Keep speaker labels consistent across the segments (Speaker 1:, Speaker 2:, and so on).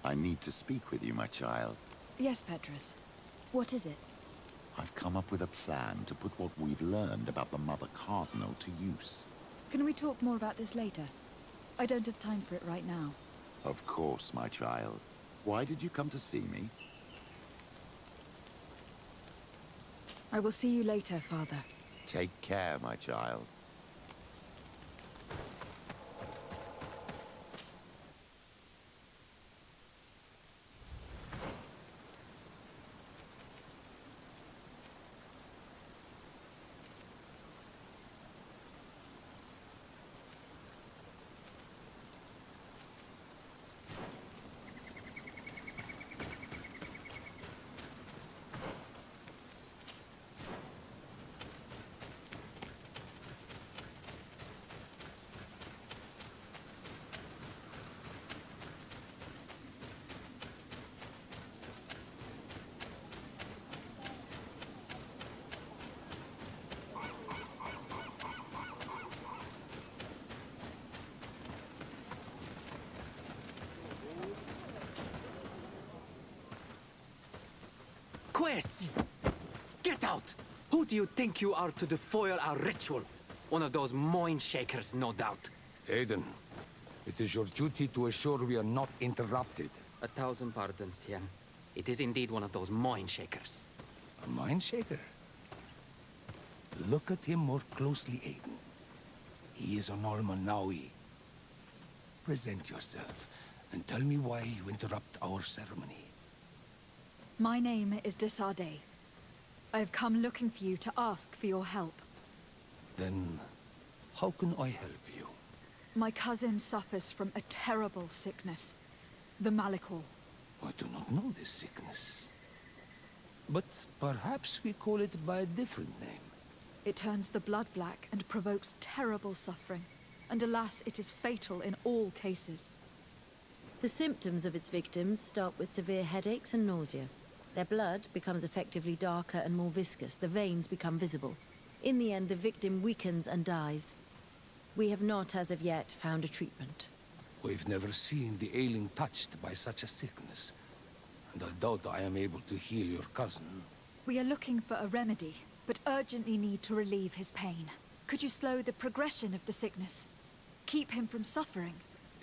Speaker 1: I need to speak with you, my child.
Speaker 2: Yes, Petrus. What is it?
Speaker 1: I've come up with a plan to put what we've learned about the Mother Cardinal to use.
Speaker 2: Can we talk more about this later? I don't have time for it right now.
Speaker 1: Of course, my child. Why did you come to see me?
Speaker 2: I will see you later, Father.
Speaker 1: Take care, my child.
Speaker 3: Quesi! Get out! Who do you think you are to foil our ritual? One of those mind shakers, no doubt.
Speaker 4: Aiden, it is your duty to assure we are not interrupted.
Speaker 3: 1,000 pardons, Tien. It is indeed one of those mind shakers.
Speaker 4: A mind shaker? Look at him more closely, Aiden. He is an Almanawi. Present yourself, and tell me why you interrupt our ceremony.
Speaker 2: My name is Desade. I have come looking for you to ask for your help.
Speaker 4: Then, how can I help you?
Speaker 2: My cousin suffers from a terrible sickness. The Malikor.
Speaker 4: I do not know this sickness. But perhaps we call it by a different name.
Speaker 2: It turns the blood black and provokes terrible suffering. And alas, it is fatal in all cases.
Speaker 5: The symptoms of its victims start with severe headaches and nausea. Their blood becomes effectively darker and more viscous. The veins become visible. In the end, the victim weakens and dies. We have not, as of yet, found a treatment.
Speaker 4: We've never seen the ailing touched by such a sickness. And I doubt I am able to heal your cousin.
Speaker 2: We are looking for a remedy, but urgently need to relieve his pain. Could you slow the progression of the sickness? Keep him from suffering?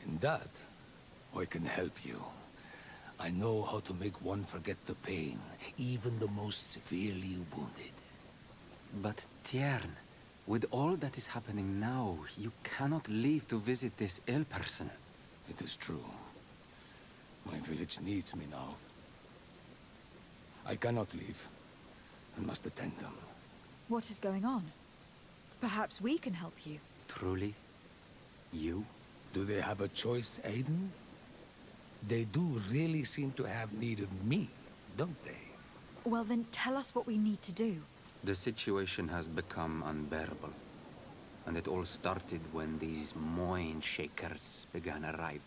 Speaker 4: In that, I can help you. I know how to make one forget the pain, even the most severely wounded.
Speaker 3: But Tien, with all that is happening now, you cannot leave to visit this ill person.
Speaker 4: It is true. My village needs me now. I cannot leave. I must attend them.
Speaker 2: What is going on? Perhaps we can help you.
Speaker 3: Truly? You?
Speaker 4: Do they have a choice, Aiden? They do really seem to have need of me, don't they?
Speaker 2: Well then, tell us what we need to do.
Speaker 3: The situation has become unbearable. And it all started when these mind shakers began arriving.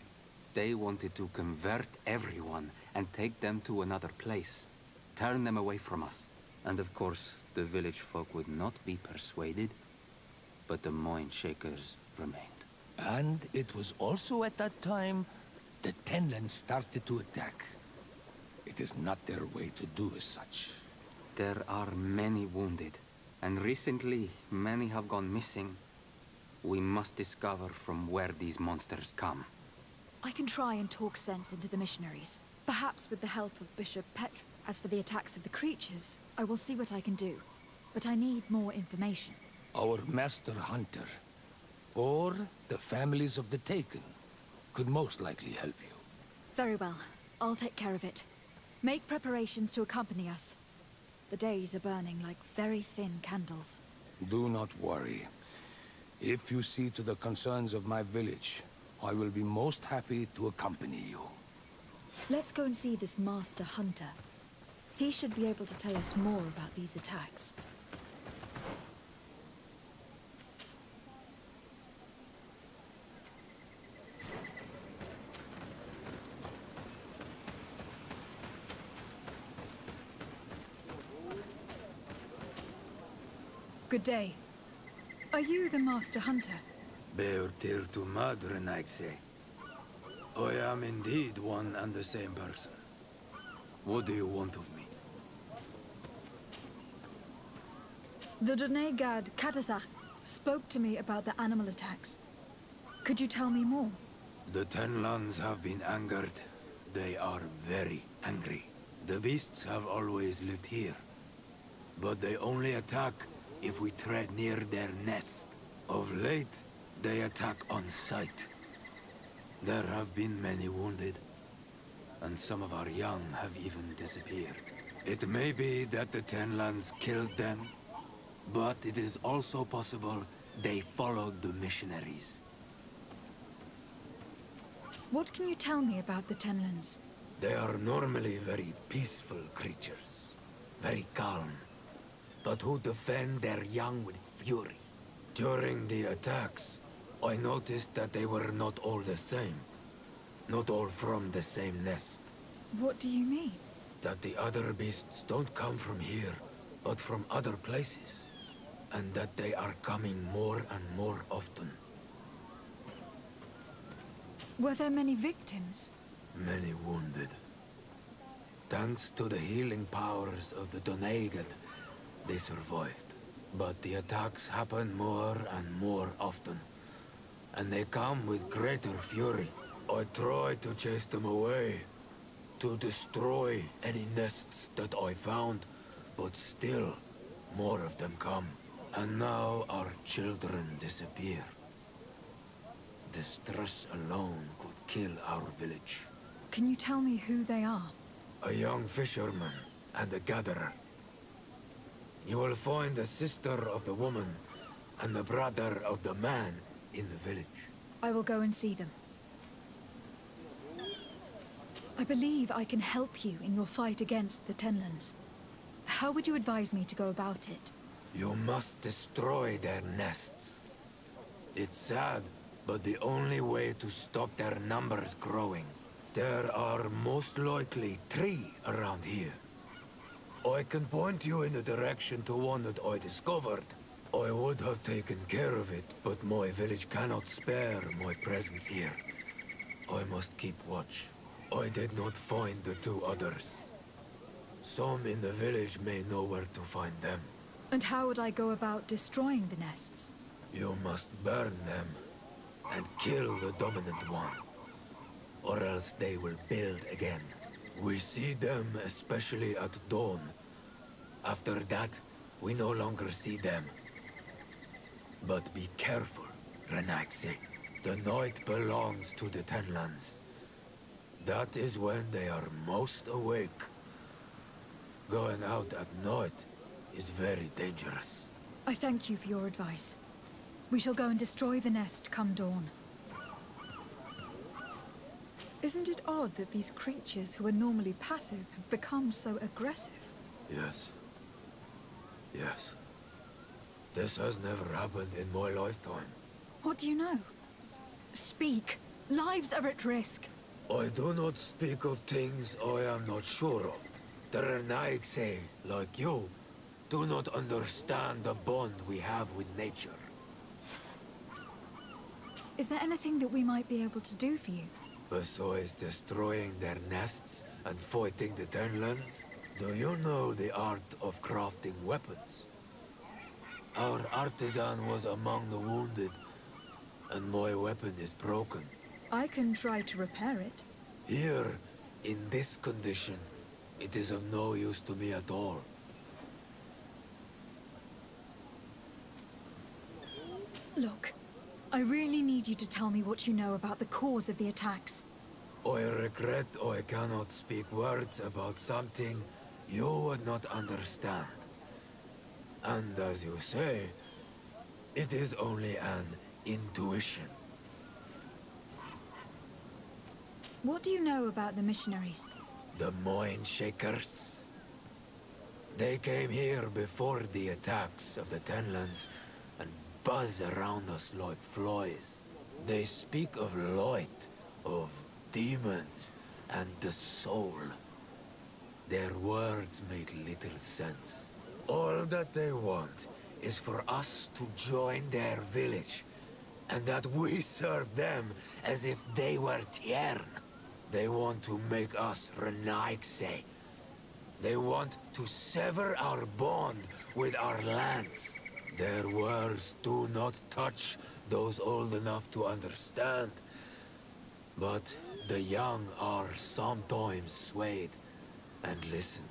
Speaker 3: They wanted to convert everyone and take them to another place. Turn them away from us. And of course, the village folk would not be persuaded. But the mind shakers remained.
Speaker 4: And it was also at that time the Tenland started to attack. It is not their way to do as such.
Speaker 3: There are many wounded, and recently many have gone missing. We must discover from where these monsters come.
Speaker 2: I can try and talk sense into the missionaries, perhaps with the help of Bishop Petr. As for the attacks of the creatures, I will see what I can do. But I need more information.
Speaker 4: Our master hunter, or the families of the Taken, could most likely help you.
Speaker 2: Very well. I'll take care of it. Make preparations to accompany us. The days are burning like very thin candles.
Speaker 4: Do not worry. If you see to the concerns of my village, I will be most happy to accompany you.
Speaker 2: Let's go and see this master hunter. He should be able to tell us more about these attacks. Good day. Are you the master hunter?
Speaker 6: Beor tir tu madren, I'd say. I am indeed one and the same person. What do you want of me?
Speaker 2: The Donegad Katasach spoke to me about the animal attacks. Could you tell me more?
Speaker 6: The Tenlands have been angered. They are very angry. The beasts have always lived here. But they only attack if we tread near their nest. Of late, they attack on sight. There have been many wounded, and some of our young have even disappeared. It may be that the Tenlands killed them, but it is also possible they followed the missionaries.
Speaker 2: What can you tell me about the Tenlands?
Speaker 6: They are normally very peaceful creatures, very calm, but who defend their young with fury. During the attacks, I noticed that they were not all the same. Not all from the same nest.
Speaker 2: What do you mean?
Speaker 6: That the other beasts don't come from here, but from other places. And that they are coming more and more often.
Speaker 2: Were there many victims?
Speaker 6: Many wounded. Thanks to the healing powers of the Donegad, they survived. But the attacks happen more and more often. And they come with greater fury. I try to chase them away, to destroy any nests that I found, but still, more of them come. And now our children disappear. The stress alone could kill our village.
Speaker 2: Can you tell me who they are?
Speaker 6: A young fisherman and a gatherer. You will find the sister of the woman and the brother of the man in the village.
Speaker 2: I will go and see them. I believe I can help you in your fight against the Tenlands. How would you advise me to go about it?
Speaker 6: You must destroy their nests. It's sad, but the only way to stop their numbers growing. There are most likely 3 around here. I can point you in the direction to one that I discovered. I would have taken care of it, but my village cannot spare my presence here. I must keep watch. I did not find the 2 others. Some in the village may know where to find them.
Speaker 2: And how would I go about destroying the nests?
Speaker 6: You must burn them and kill the dominant one, or else they will build again. We see them especially at dawn. After that, we no longer see them. But be careful, Renaxi. The night belongs to the Tenlands. That is when they are most awake. Going out at night is very dangerous.
Speaker 2: I thank you for your advice. We shall go and destroy the nest come dawn. Isn't it odd that these creatures who are normally passive have become so aggressive?
Speaker 6: Yes. Yes. This has never happened in my lifetime.
Speaker 2: What do you know? Speak. Lives are at risk.
Speaker 6: I do not speak of things I am not sure of. The Renaigse, like you, do not understand the bond we have with nature.
Speaker 2: Is there anything that we might be able to do for you?
Speaker 6: Besides destroying their nests and fighting the Tenlands, do you know the art of crafting weapons? Our artisan was among the wounded, and my weapon is broken.
Speaker 2: I can try to repair it.
Speaker 6: Here, in this condition, it is of no use to me at all.
Speaker 2: Look, I really need you to tell me what you know about the cause of the attacks.
Speaker 6: I regret I cannot speak words about something you would not understand. And as you say, it is only an intuition.
Speaker 2: What do you know about the missionaries?
Speaker 6: The Mind Shakers. They came here before the attacks of the Tenlands and buzz around us like flies. They speak of light, of demons, and the soul. Their words make little sense. All that they want is for us to join their village and that we serve them as if they were Tiern. They want to make us Renaigse. They want to sever our bond with our lands. Their words do not touch those old enough to understand. But the young are sometimes swayed. And listen,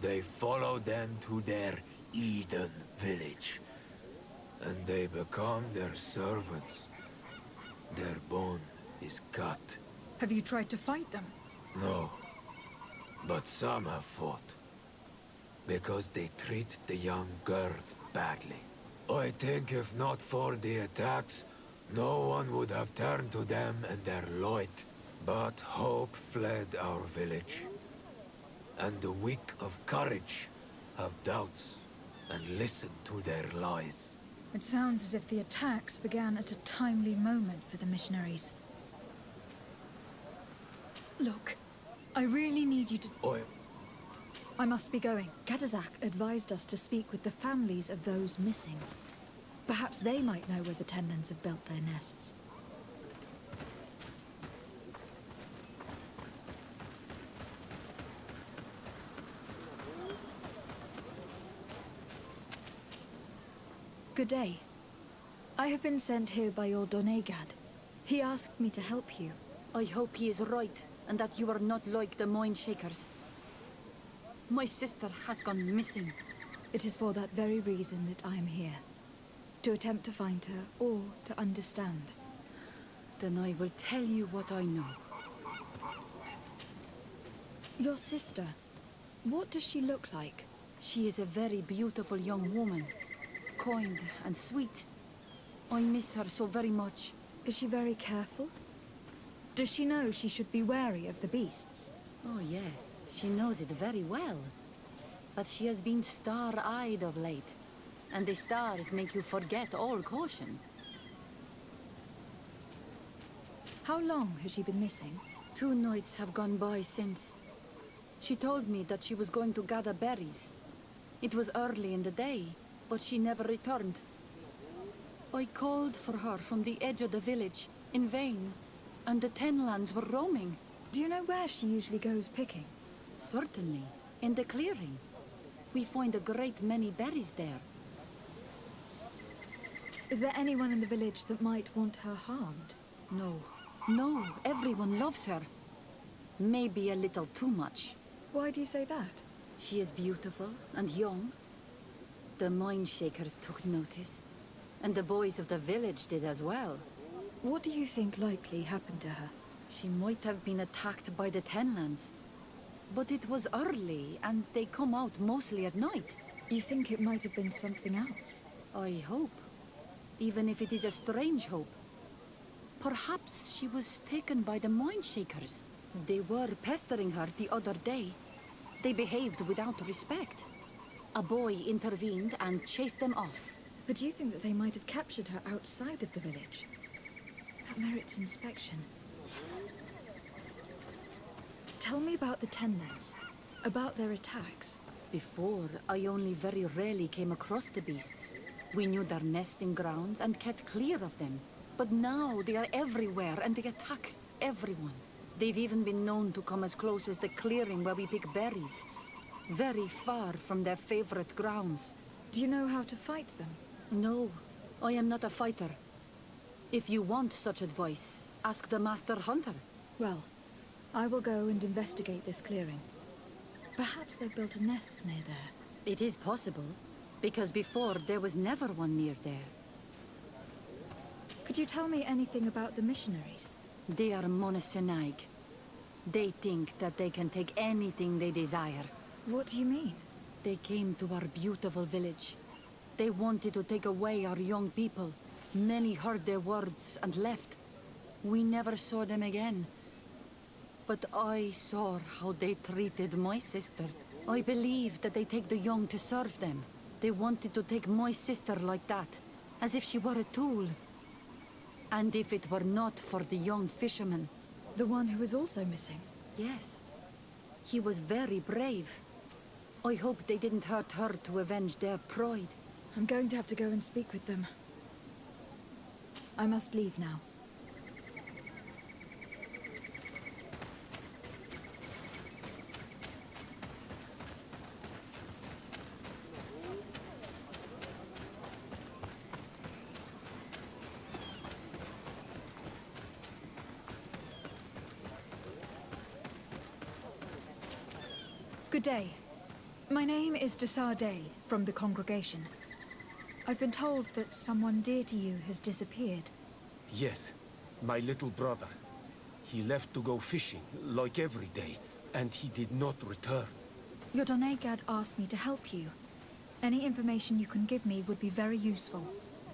Speaker 6: they follow them to their Eden village. And they become their servants. Their bond is cut.
Speaker 2: Have you tried to fight them?
Speaker 6: No. But some have fought. Because they treat the young girls badly. I think if not for the attacks, no one would have turned to them and their light. But hope fled our village. And the weak of courage have doubts and listen to their lies.
Speaker 2: It sounds as if the attacks began at a timely moment for the missionaries. Look, I really need you to... I must be going. Katazak advised us to speak with the families of those missing. Perhaps they might know where the Tenlans have built their nests. Good day. I have been sent here by your Donegad. He asked me to help you.
Speaker 7: I hope he is right, and that you are not like the Mind Shakers. My sister has gone missing.
Speaker 2: It is for that very reason that I am here. To attempt to find her, or to understand.
Speaker 7: Then I will tell you what I know.
Speaker 2: Your sister, what does she look like?
Speaker 7: She is a very beautiful young woman. Kind and sweet. I miss her so very much.
Speaker 2: Is she very careful? Does she know she should be wary of the beasts?
Speaker 7: Oh yes, she knows it very well. But she has been star-eyed of late. And the stars make you forget all caution.
Speaker 2: How long has she been missing?
Speaker 7: 2 nights have gone by since. She told me that she was going to gather berries. It was early in the day, but she never returned. I called for her from the edge of the village, in vain, and the Tenlans were roaming.
Speaker 2: Do you know where she usually goes picking?
Speaker 7: Certainly, in the clearing. We find a great many berries there.
Speaker 2: Is there anyone in the village that might want her harmed?
Speaker 7: No. No, everyone loves her. Maybe a little too much.
Speaker 2: Why do you say that?
Speaker 7: She is beautiful and young. The Mind Shakers took notice. And the boys of the village did as well.
Speaker 2: What do you think likely happened to her?
Speaker 7: She might have been attacked by the Tenlans. But it was early, and they come out mostly at night.
Speaker 2: You think it might have been something else?
Speaker 7: I hope. Even if it is a strange hope. Perhaps she was taken by the Mind Shakers. They were pestering her the other day. They behaved without respect. A boy intervened and chased them off.
Speaker 2: But do you think that they might have captured her outside of the village? That merits inspection. Tell me about the Tenlans. About their attacks.
Speaker 7: Before, I only very rarely came across the beasts. We knew their nesting grounds and kept clear of them. But now they are everywhere and they attack everyone. They've even been known to come as close as the clearing where we pick berries. Very far from their favorite grounds.
Speaker 2: Do you know how to fight them?
Speaker 7: No, I am not a fighter. If you want such advice, ask the Master Hunter.
Speaker 2: Well, I will go and investigate this clearing. Perhaps they built a nest near there.
Speaker 7: It is possible, because before there was never one near there.
Speaker 2: Could you tell me anything about the missionaries?
Speaker 7: They are Monastenaig. They think that they can take anything they desire.
Speaker 2: What do you mean?
Speaker 7: They came to our beautiful village. They wanted to take away our young people. Many heard their words and left. We never saw them again. But I saw how they treated my sister. I believe that they take the young to serve them. They wanted to take my sister like that, as if she were a tool. And if it were not for the young fisherman...
Speaker 2: The one who was also missing?
Speaker 7: Yes. He was very brave. I hope they didn't hurt her to avenge their pride.
Speaker 2: I'm going to have to go and speak with them. I must leave now. Good day. My name is Desar Day, from the congregation. I've been told that someone dear to you has disappeared.
Speaker 8: Yes, my little brother. He left to go fishing, like every day, and he did not return.
Speaker 2: Your Donegad asked me to help you. Any information you can give me would be very useful.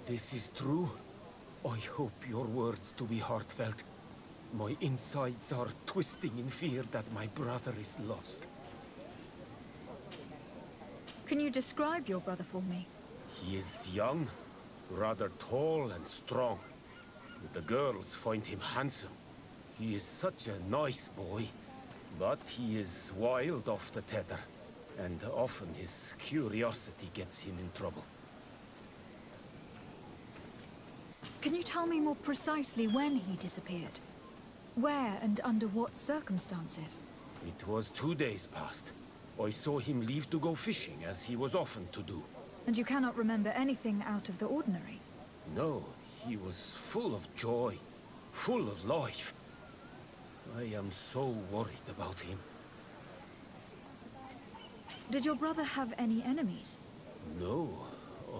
Speaker 8: This is true? I hope your words to be heartfelt. My insides are twisting in fear that my brother is lost.
Speaker 2: Can you describe your brother for me?
Speaker 8: He is young, rather tall and strong. The girls find him handsome. He is such a nice boy, but he is wild off the tether, and often his curiosity gets him in trouble.
Speaker 2: Can you tell me more precisely when he disappeared? Where and under what circumstances?
Speaker 8: It was 2 days past. I saw him leave to go fishing, as he was often to do.
Speaker 2: And you cannot remember anything out of the ordinary?
Speaker 8: No, he was full of joy, full of life. I am so worried about him.
Speaker 2: Did your brother have any enemies?
Speaker 8: No,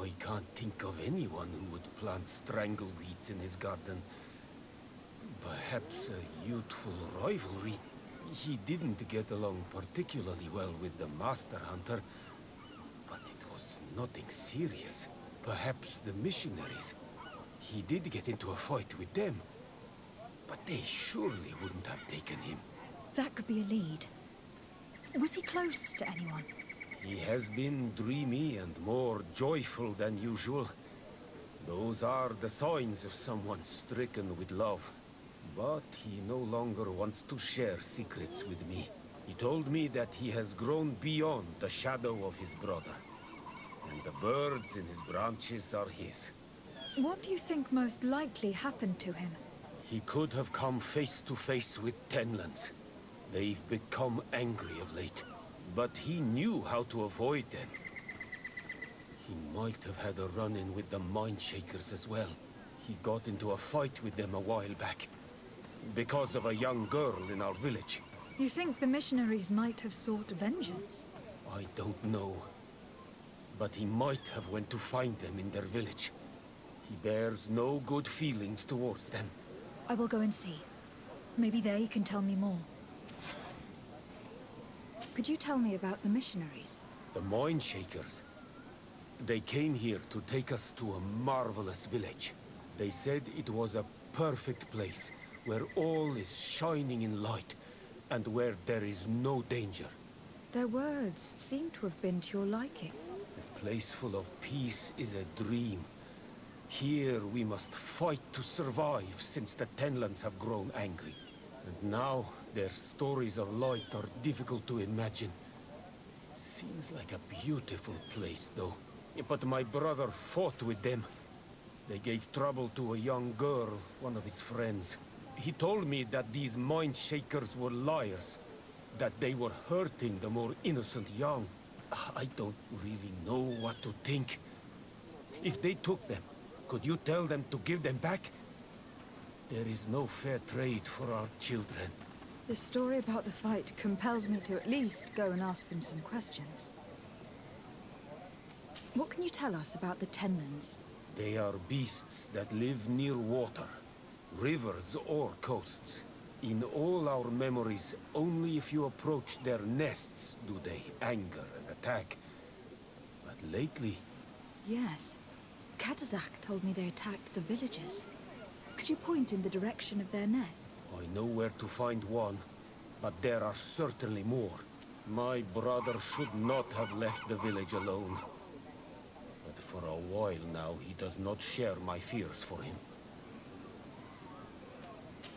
Speaker 8: I can't think of anyone who would plant strangleweeds in his garden. Perhaps a youthful rivalry. He didn't get along particularly well with the Master Hunter, but it was nothing serious. Perhaps the missionaries. He did get into a fight with them, but they surely wouldn't have taken him.
Speaker 2: That could be a lead. Was he close to anyone?
Speaker 8: He has been dreamy and more joyful than usual. Those are the signs of someone stricken with love. But he no longer wants to share secrets with me. He told me that he has grown beyond the shadow of his brother. And the birds in his branches are his.
Speaker 2: What do you think most likely happened to him?
Speaker 8: He could have come face to face with Tenlands. They've become angry of late. But he knew how to avoid them. He might have had a run-in with the Mindshakers as well. He got into a fight with them a while back. Because of a young girl in our village.
Speaker 2: You think the missionaries might have sought vengeance?
Speaker 8: I don't know. But he might have went to find them in their village. He bears no good feelings towards them.
Speaker 2: I will go and see. Maybe they can tell me more. Could you tell me about the missionaries?
Speaker 8: The Mindshakers. They came here to take us to a marvelous village. They said it was a perfect place, where all is shining in light, and where there is no danger.
Speaker 2: Their words seem to have been to your liking.
Speaker 8: A place full of peace is a dream. Here we must fight to survive, since the Tenlands have grown angry. And now their stories of light are difficult to imagine. It seems like a beautiful place, though. But my brother fought with them. They gave trouble to a young girl, one of his friends. He told me that these Mindshakers were liars, that they were hurting the more innocent young. I don't really know what to think. If they took them, could you tell them to give them back? There is no fair trade for our children.
Speaker 2: The story about the fight compels me to at least go and ask them some questions. What can you tell us about the Tenlands?
Speaker 8: They are beasts that live near water. Rivers or coasts. In all our memories, only if you approach their nests do they anger and attack. But lately...
Speaker 2: Yes. Katazak told me they attacked the villagers. Could you point in the direction of their nest?
Speaker 8: I know where to find one, but there are certainly more. My brother should not have left the village alone. But for a while now, he does not share my fears for him.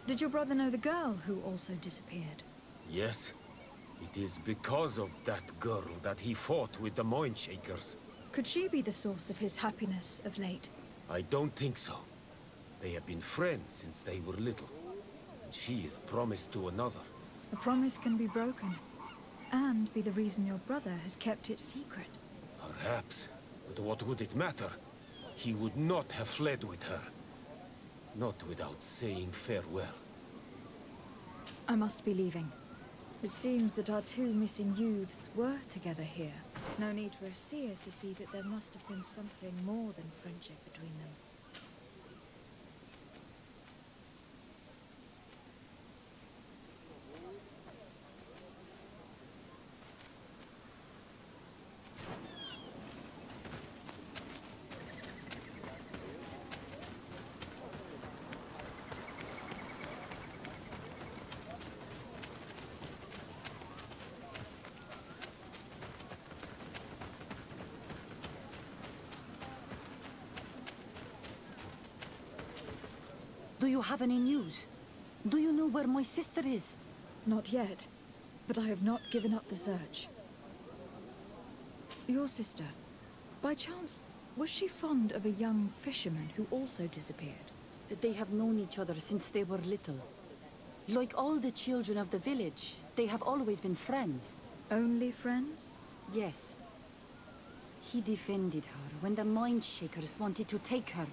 Speaker 2: Did your brother know the girl who also disappeared?
Speaker 8: Yes. It is because of that girl that he fought with the Mindshakers.
Speaker 2: Could she be the source of his happiness of late?
Speaker 8: I don't think so. They have been friends since they were little. And she is promised to another.
Speaker 2: A promise can be broken, and be the reason your brother has kept it secret.
Speaker 8: Perhaps. But what would it matter? He would not have fled with her. Not without saying farewell.
Speaker 2: I must be leaving. It seems that our two missing youths were together here. No need for a seer to see that there must have been something more than friendship between them.
Speaker 7: Do you have any news? Do you know where my sister is?
Speaker 2: Not yet, but I have not given up the search. Your sister, by chance, was she fond of a young fisherman who also disappeared?
Speaker 7: They have known each other since they were little. Like all the children of the village, they have always been friends.
Speaker 2: Only friends?
Speaker 7: Yes. He defended her when the Mindshakers wanted to take her.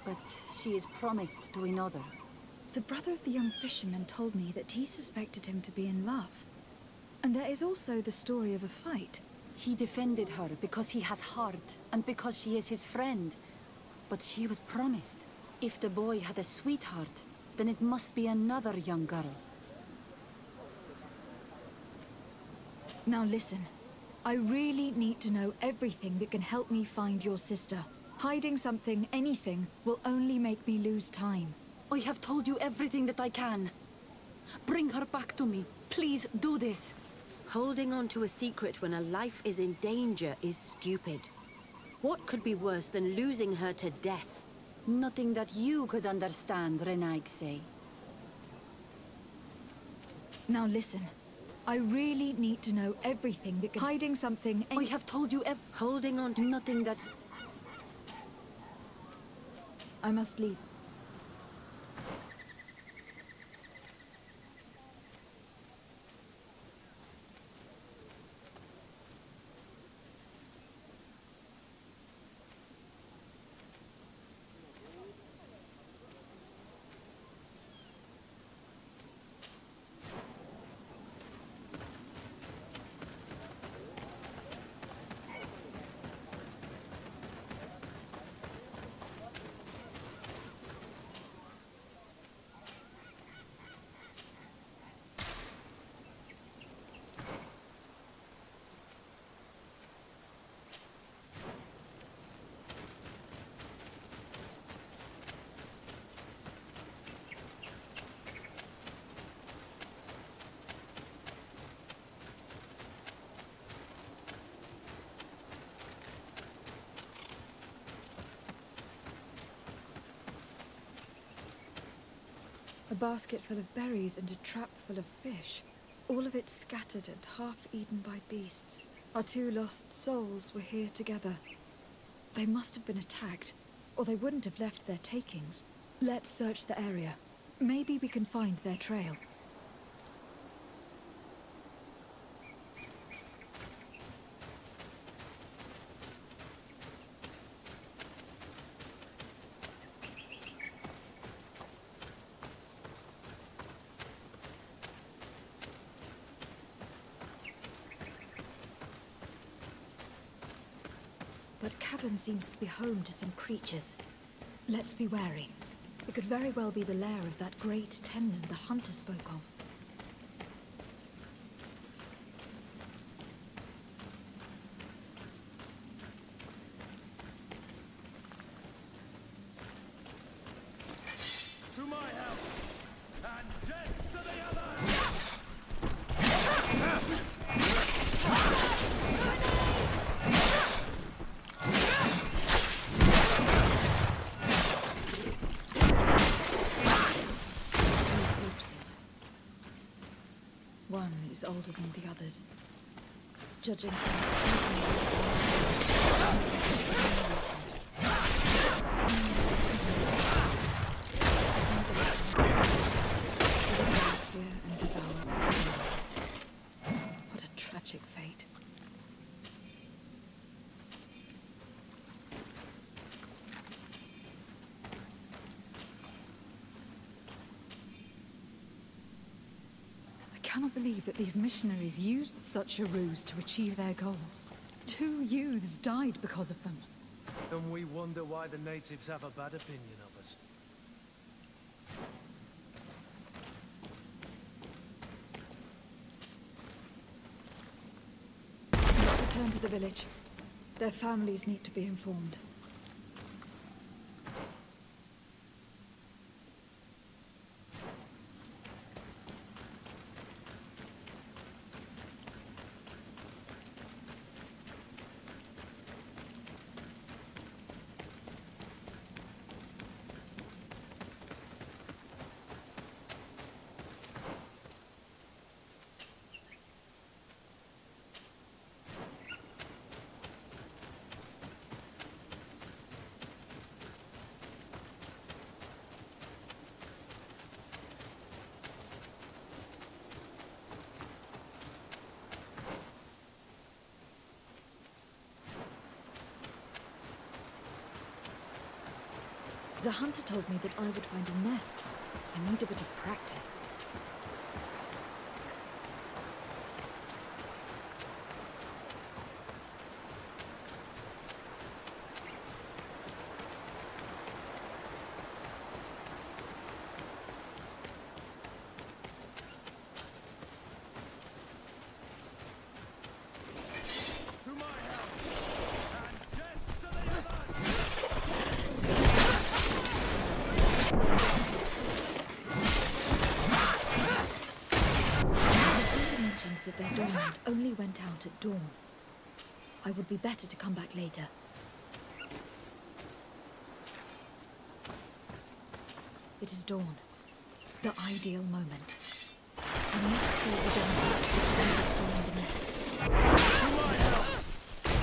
Speaker 7: But she is promised to another.
Speaker 2: The brother of the young fisherman told me that he suspected him to be in love. And there is also the story of a fight.
Speaker 7: He defended her because he has heart, and because she is his friend. But she was promised. If the boy had a sweetheart, then it must be another young girl.
Speaker 2: Now listen. I really need to know everything that can help me find your sister. Hiding something, anything, will only make me lose time.
Speaker 7: I have told you everything that I can. Bring her back to me. Please do this.
Speaker 9: Holding on to a secret when a life is in danger is stupid. What could be worse than losing her to death?
Speaker 7: Nothing that you could understand, Renaigse.
Speaker 2: Now listen. I really need to know everything that can... Hiding something...
Speaker 7: I have told you
Speaker 9: holding on to...
Speaker 7: Nothing that...
Speaker 2: I must leave. A basket full of berries and a trap full of fish. All of it scattered and half eaten by beasts. Our two lost souls were here together. They must have been attacked, or they wouldn't have left their takings. Let's search the area. Maybe we can find their trail. That cavern seems to be home to some creatures. Let's be wary. It could very well be the lair of that great tenland the hunter spoke of.
Speaker 10: To my help, and death to the other!
Speaker 2: One is older than the others. Judging from his cannot believe that these missionaries used such a ruse to achieve their goals. 2 youths died because of them.
Speaker 10: And we wonder why the natives have a bad opinion of us.
Speaker 2: Let's return to the village. Their families need to be informed. The hunter told me that I would find a nest. I need a bit of practice.
Speaker 10: To my help! And death to the others!
Speaker 2: That their dominant only went out at dawn. I would be better to come back later. It is dawn. The ideal moment. I must kill the dominant before destroying the nest.
Speaker 10: To my help!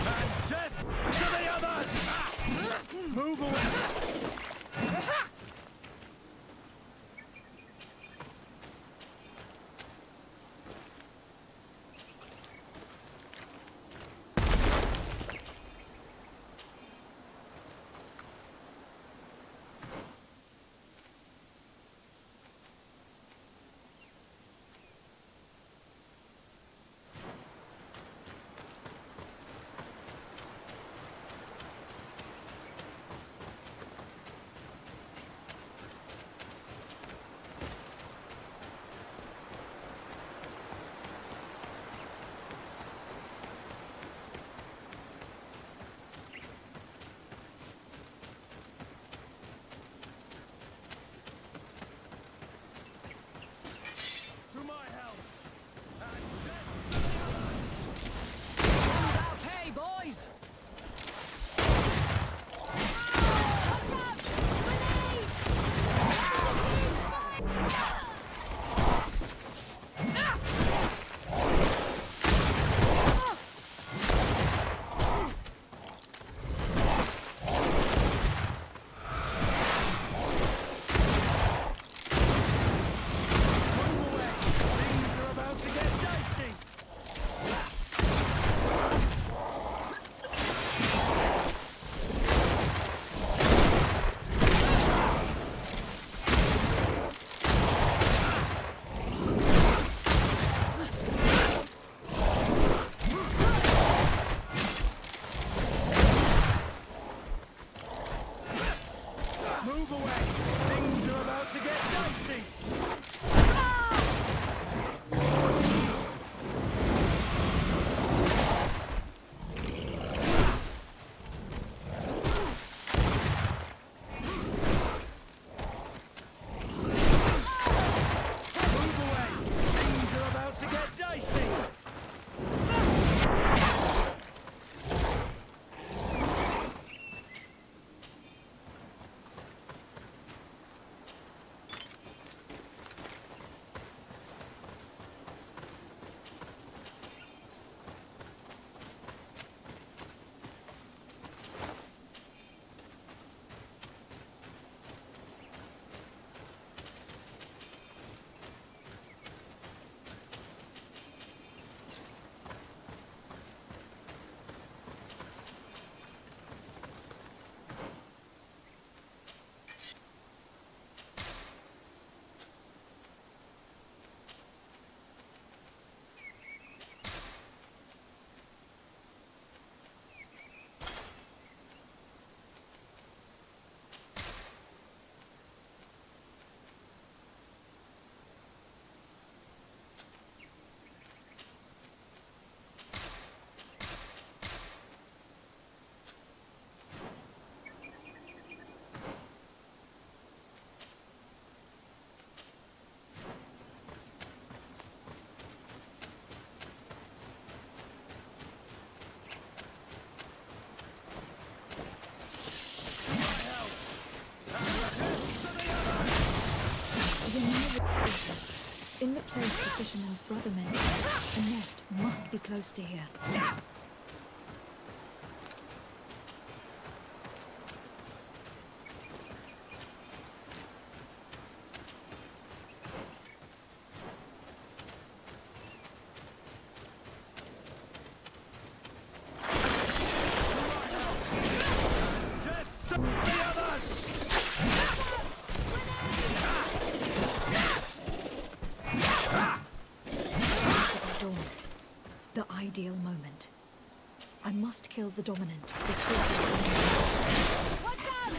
Speaker 10: And death to the others! Move away!
Speaker 2: In the place the fisherman's brother mentioned, a nest must be close to here. The ideal moment. I must kill the dominant before this. Watch out!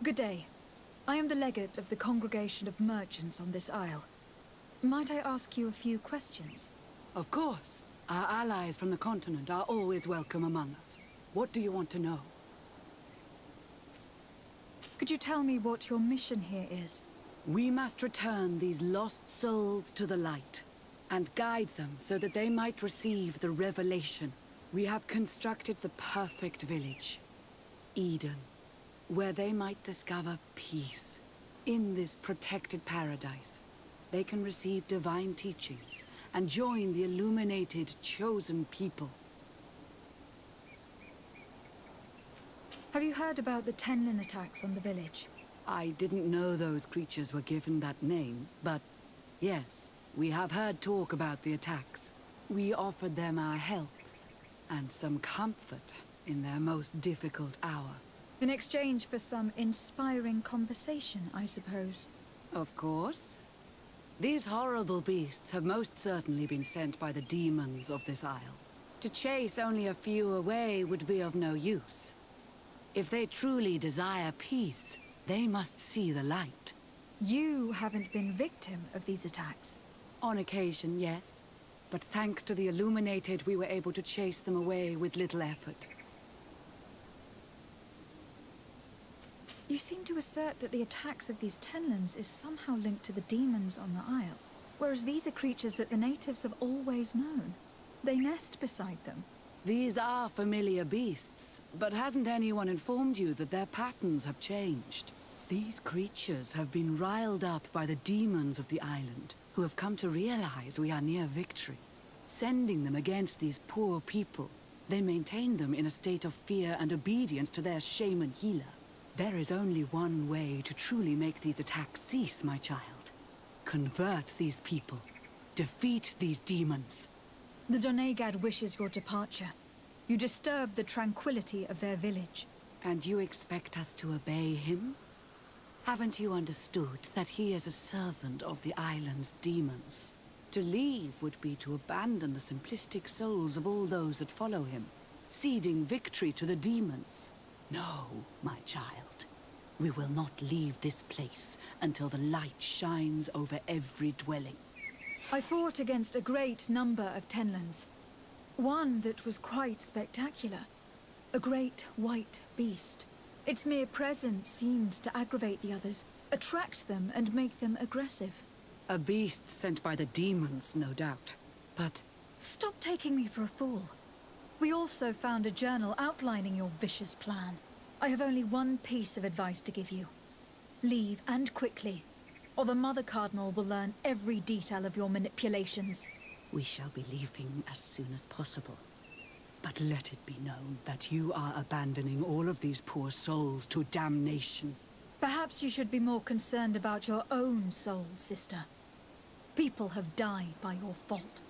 Speaker 2: Good day. I am the legate of the congregation of merchants on this isle. Might I ask you a few questions?
Speaker 7: Of course. Our allies from the continent are always welcome among us. What do you want to know?
Speaker 2: Could you tell me what your mission here is?
Speaker 7: We must return these lost souls to the light, and guide them so that they might receive the revelation. We have constructed the perfect village, Eden, where they might discover peace. In this protected paradise, they can receive divine teachings and join the illuminated, chosen people.
Speaker 2: Have you heard about the Tenlin attacks on the village?
Speaker 7: I didn't know those creatures were given that name, but yes, we have heard talk about the attacks. We offered them our help and some comfort in their most difficult hour.
Speaker 2: In exchange for some inspiring conversation, I suppose.
Speaker 7: Of course. These horrible beasts have most certainly been sent by the demons of this isle. To chase only a few away would be of no use. If they truly desire peace, they must see the light.
Speaker 2: You haven't been victim of these attacks?
Speaker 7: On occasion, yes. But thanks to the Illuminated, we were able to chase them away with little effort.
Speaker 2: You seem to assert that the attacks of these Tenlins is somehow linked to the demons on the isle, whereas these are creatures that the natives have always known. They nest beside them.
Speaker 7: These are familiar beasts, but hasn't anyone informed you that their patterns have changed? These creatures have been riled up by the demons of the island, who have come to realize we are near victory. Sending them against these poor people, they maintain them in a state of fear and obedience to their shaman healer. There is only one way to truly make these attacks cease, my child. Convert these people. Defeat these demons.
Speaker 2: The Doneigad wishes your departure. You disturb the tranquility of their village.
Speaker 7: And you expect us to obey him? Haven't you understood that he is a servant of the island's demons? To leave would be to abandon the simplistic souls of all those that follow him, ceding victory to the demons. No, my child. We will not leave this place until the light shines over every dwelling.
Speaker 2: I fought against a great number of Tenlins. One that was quite spectacular. A great white beast. Its mere presence seemed to aggravate the others, attract them and make them aggressive.
Speaker 7: A beast sent by the demons, no doubt. But...
Speaker 2: Stop taking me for a fool. We also found a journal outlining your vicious plan. I have only one piece of advice to give you. Leave, and quickly, or the Mother Cardinal will learn every detail of your manipulations.
Speaker 7: We shall be leaving as soon as possible. But let it be known that you are abandoning all of these poor souls to damnation.
Speaker 2: Perhaps you should be more concerned about your own soul, sister. People have died by your fault.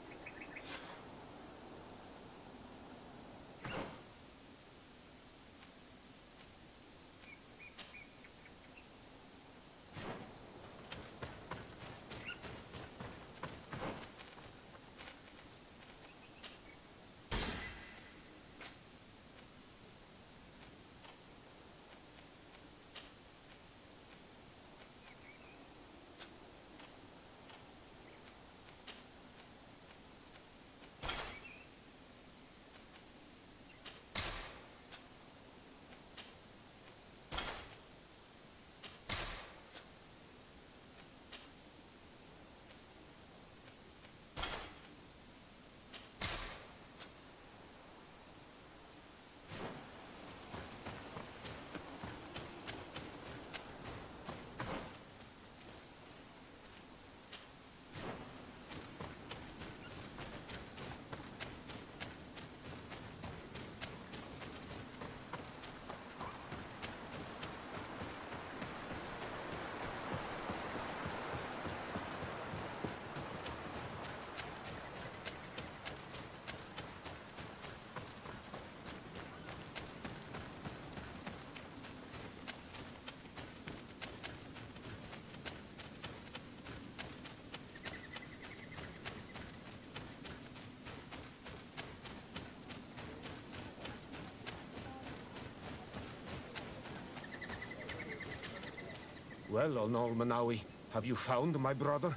Speaker 8: Well, Onol Manawi, have you found my brother?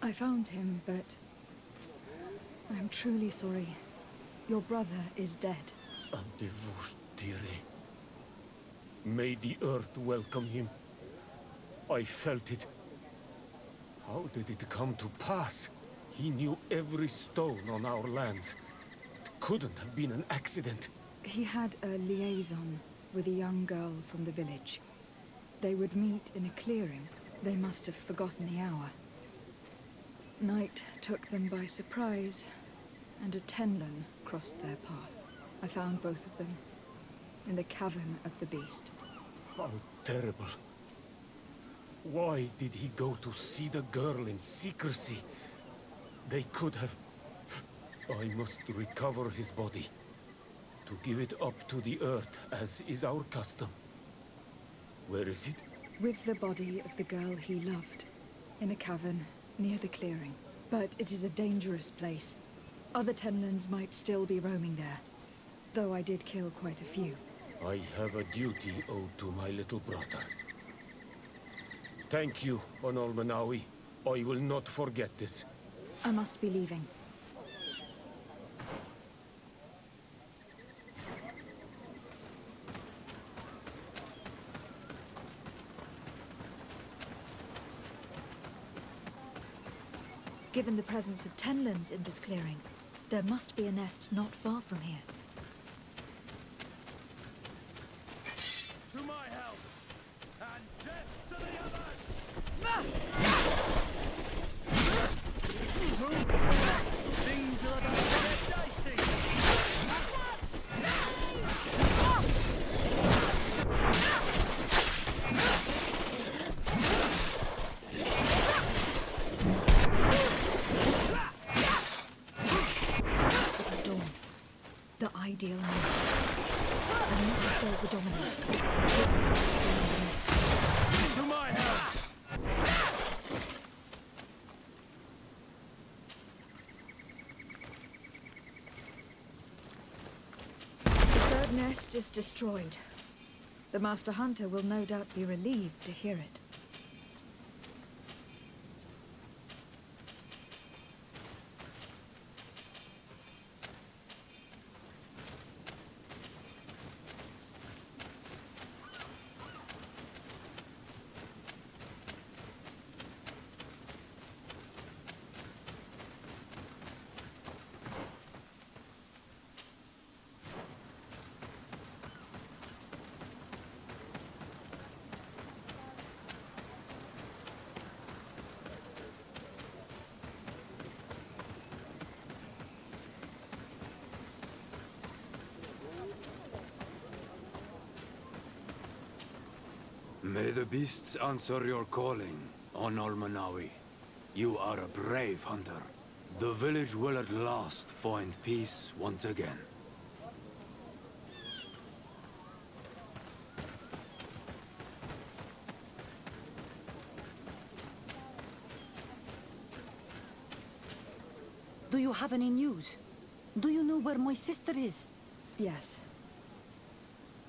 Speaker 2: I found him, but I'm truly sorry. Your brother is dead.
Speaker 8: Adivushtire. May the earth welcome him. I felt it. How did it come to pass? He knew every stone on our lands. It couldn't have been an accident.
Speaker 2: He had a liaison with a young girl from the village. They would meet in a clearing. They must have forgotten the hour. Night took them by surprise, and a Tenlin crossed their path. I found both of them in the cavern of the beast.
Speaker 8: How terrible. Why did he go to see the girl in secrecy? They could have... I must recover his body. To give it up to the earth, as is our custom. Where is it?
Speaker 2: With the body of the girl he loved, in a cavern near the clearing. But it is a dangerous place. Other Tenlins might still be roaming there, though I did kill quite a few.
Speaker 8: I have a duty owed to my little brother. Thank you, Onol Manawi. I will not forget this.
Speaker 2: I must be leaving. Given the presence of Tenlins in this clearing, there must be a nest not far from here.
Speaker 10: To my help! And death to the others! Things are about to get dicey!
Speaker 2: It is dawn. The ideal moment. I must kill the dominant.
Speaker 10: To my help!
Speaker 2: The third nest is destroyed. The Master Hunter will no doubt be relieved to hear it.
Speaker 6: May the beasts answer your calling, Onol Manawi. You are a brave hunter. The village will at last find peace once again.
Speaker 7: Do you have any news? Do you know where my sister is?
Speaker 2: Yes.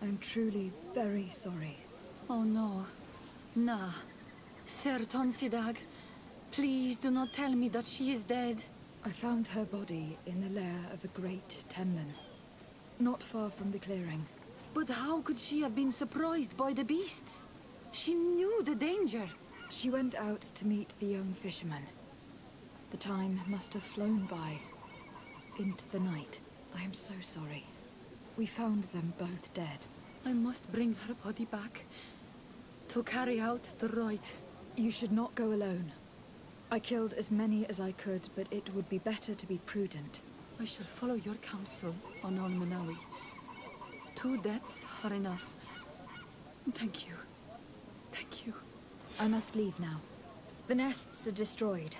Speaker 2: I'm truly very sorry.
Speaker 7: Oh no. Nah. Ser Tonsidag, please do not tell me that she is dead.
Speaker 2: I found her body in the lair of a great Tenlin, not far from the clearing.
Speaker 7: But how could she have been surprised by the beasts? She knew the danger.
Speaker 2: She went out to meet the young fisherman. The time must have flown by, into the night. I am so sorry. We found them both dead.
Speaker 7: I must bring her body back to carry out the rite.
Speaker 2: You should not go alone. I killed as many as I could, but it would be better to be prudent.
Speaker 7: I shall follow your counsel, Onol Manawi. 2 deaths are enough. Thank you. Thank you.
Speaker 2: I must leave now. The nests are destroyed.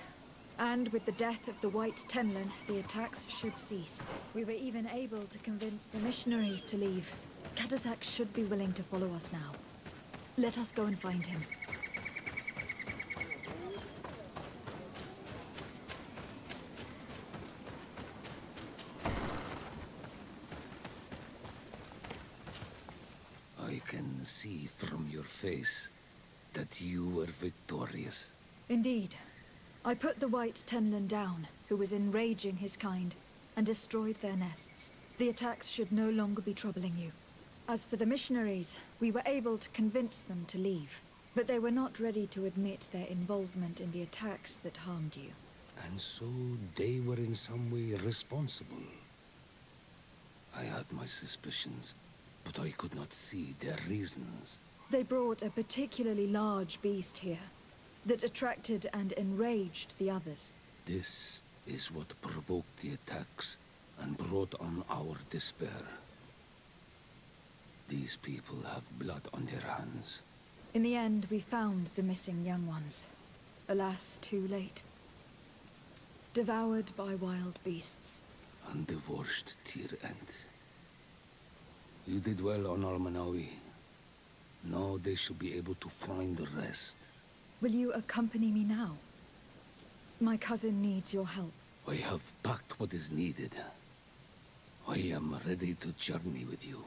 Speaker 2: And with the death of the White Tenlin, the attacks should cease. We were even able to convince the missionaries to leave. Cadizak should be willing to follow us now. Let us go and find him.
Speaker 4: I can see from your face that you were victorious.
Speaker 2: Indeed. I put the White Tenlin down, who was enraging his kind, and destroyed their nests. The attacks should no longer be troubling you. As for the missionaries, we were able to convince them to leave, but they were not ready to admit their involvement in the attacks that harmed you.
Speaker 4: And so they were in some way responsible. I had my suspicions, but I could not see their reasons.
Speaker 2: They brought a particularly large beast here that attracted and enraged the others.
Speaker 4: This is what provoked the attacks and brought on our despair. These people have blood on their hands.
Speaker 2: In the end, we found the missing young ones. Alas, too late. Devoured by wild beasts.
Speaker 4: And divorced to your end. You did well on Almanawi. Now they should be able to find the rest.
Speaker 2: Will you accompany me now? My cousin needs your help.
Speaker 4: I have packed what is needed. I am ready to journey with you.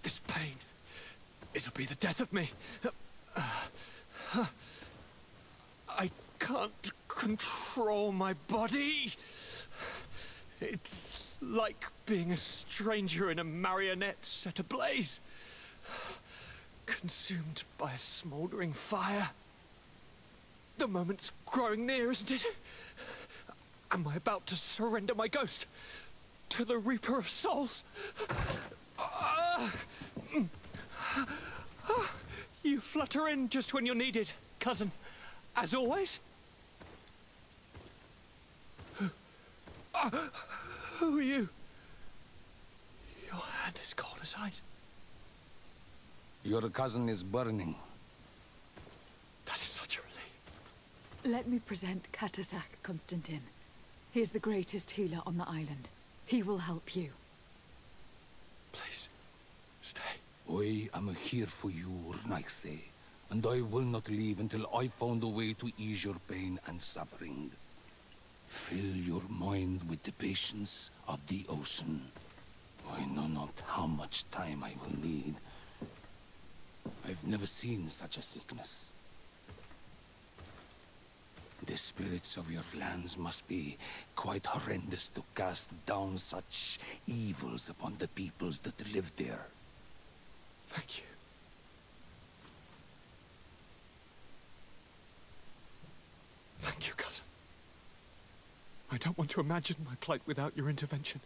Speaker 10: This pain, it'll be the death of me. I can't control my body. It's like being a stranger in a marionette set ablaze. Consumed by a smoldering fire. The moment's growing near, isn't it? Am I about to surrender my ghost to the Reaper of Souls? You flutter in just when you're needed, cousin. As always. Who are you? Your hand is cold as ice.
Speaker 4: Your cousin is burning.
Speaker 10: That is such a relief.
Speaker 7: Let me present Katazak, Constantin. He is the greatest healer on the island. He will help you.
Speaker 10: Please, stay.
Speaker 4: I am here for you, Rnaise, and I will not leave until I found a way to ease your pain and suffering. Fill your mind with the patience of the ocean. I know not how much time I will need. I've never seen such a sickness. The spirits of your lands must be quite horrendous to cast down such evils upon the peoples that live there.
Speaker 10: Thank you. Thank you, cousin. I don't want to imagine my plight without your intervention.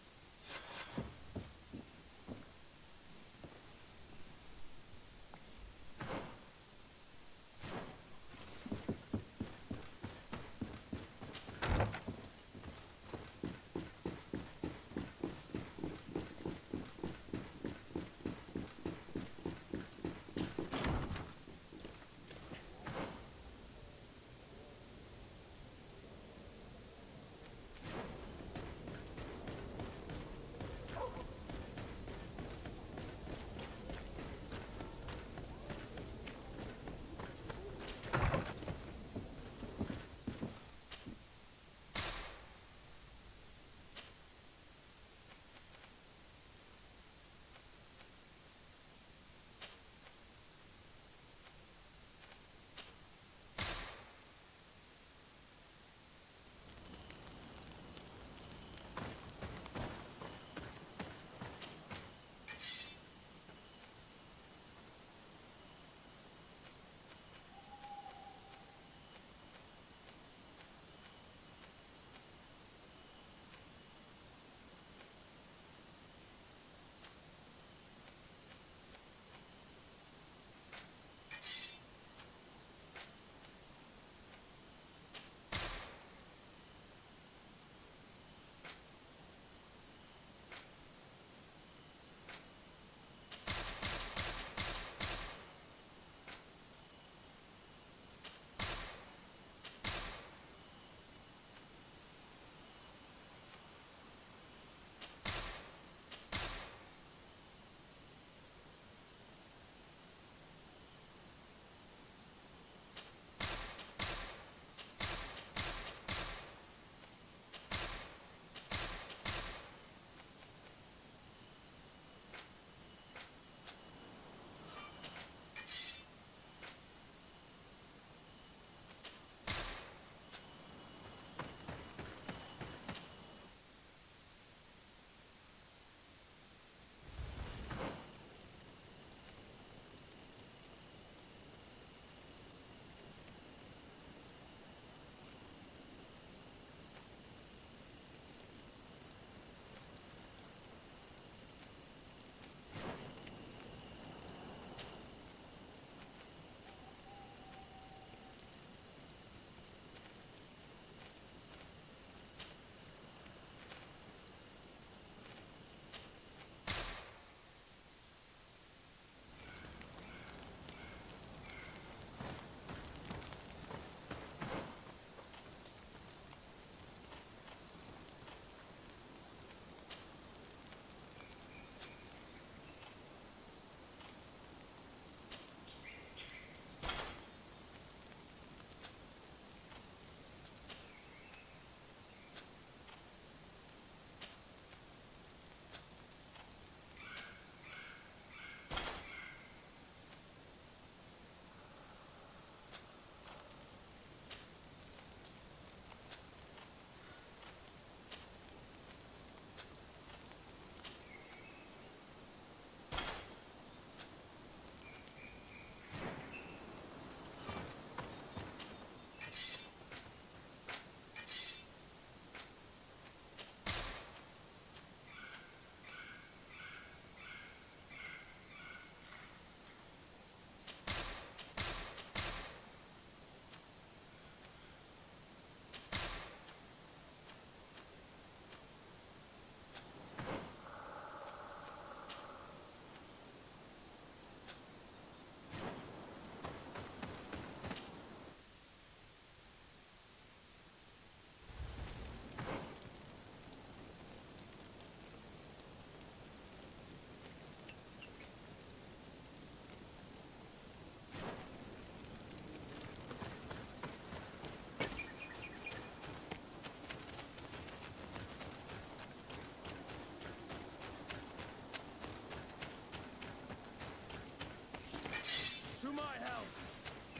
Speaker 8: To my help!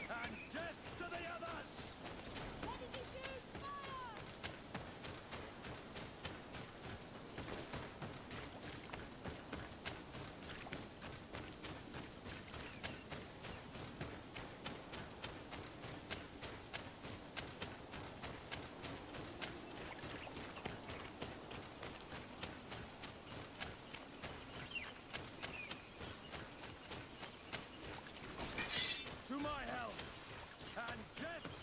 Speaker 8: And death to the others! To my help! And death